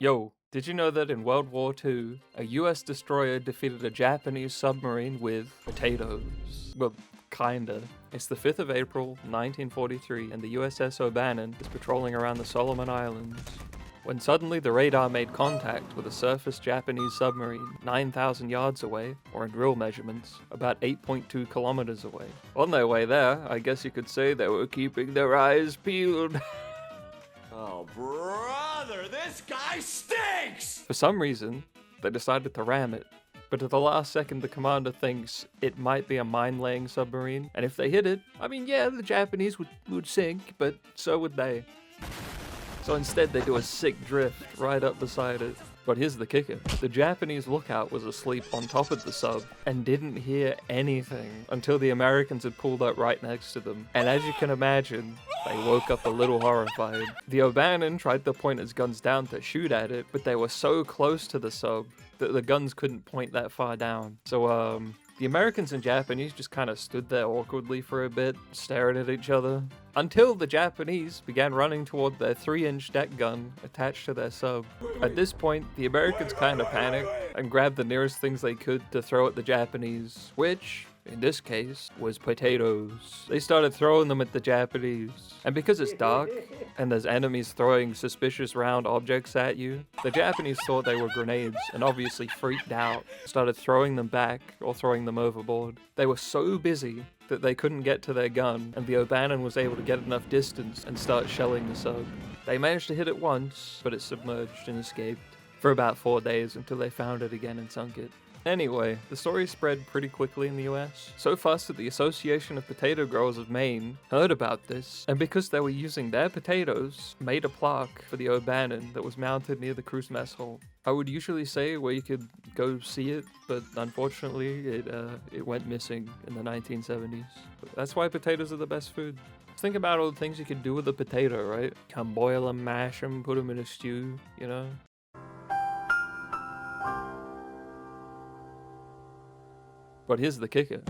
Yo, did you know that in World War II, a US destroyer defeated a Japanese submarine with potatoes? Well, kinda. It's the 5th of April, 1943, and the USS O'Bannon is patrolling around the Solomon Islands when suddenly the radar made contact with a surface Japanese submarine 9,000 yards away, or in real measurements, about 8.2 kilometers away. On their way there, I guess you could say they were keeping their eyes peeled. Oh, brother, this guy stinks! For some reason, they decided to ram it. But at the last second, the commander thinks it might be a mine-laying submarine, and if they hit it, I mean, yeah, the Japanese would sink, but so would they. So instead, they do a sick drift right up beside it. But here's the kicker. The Japanese lookout was asleep on top of the sub and didn't hear anything until the Americans had pulled up right next to them. And as you can imagine, they woke up a little horrified. The O'Bannon tried to point his guns down to shoot at it, but they were so close to the sub that the guns couldn't point that far down. So, the Americans and Japanese just kind of stood there awkwardly for a bit, staring at each other, until the Japanese began running toward their 3-inch deck gun attached to their sub. At this point, the Americans kind of panicked and grabbed the nearest things they could to throw at the Japanese, which, in this case, was potatoes. They started throwing them at the Japanese. And because it's dark, and there's enemies throwing suspicious round objects at you, the Japanese thought they were grenades and obviously freaked out, started throwing them back or throwing them overboard. They were so busy that they couldn't get to their gun, and the O'Bannon was able to get enough distance and start shelling the sub. They managed to hit it once, but it submerged and escaped for about 4 days until they found it again and sunk it. Anyway, the story spread pretty quickly in the US, so fast that the Association of Potato Growers of Maine heard about this, and because they were using their potatoes, made a plaque for the O'Bannon that was mounted near the crew's mess hall. I would usually say where you could go see it, but unfortunately it went missing in the 1970s. But that's why potatoes are the best food. Think about all the things you could do with a potato, right? Come boil them, mash them, put them in a stew, you know? But here's the kicker.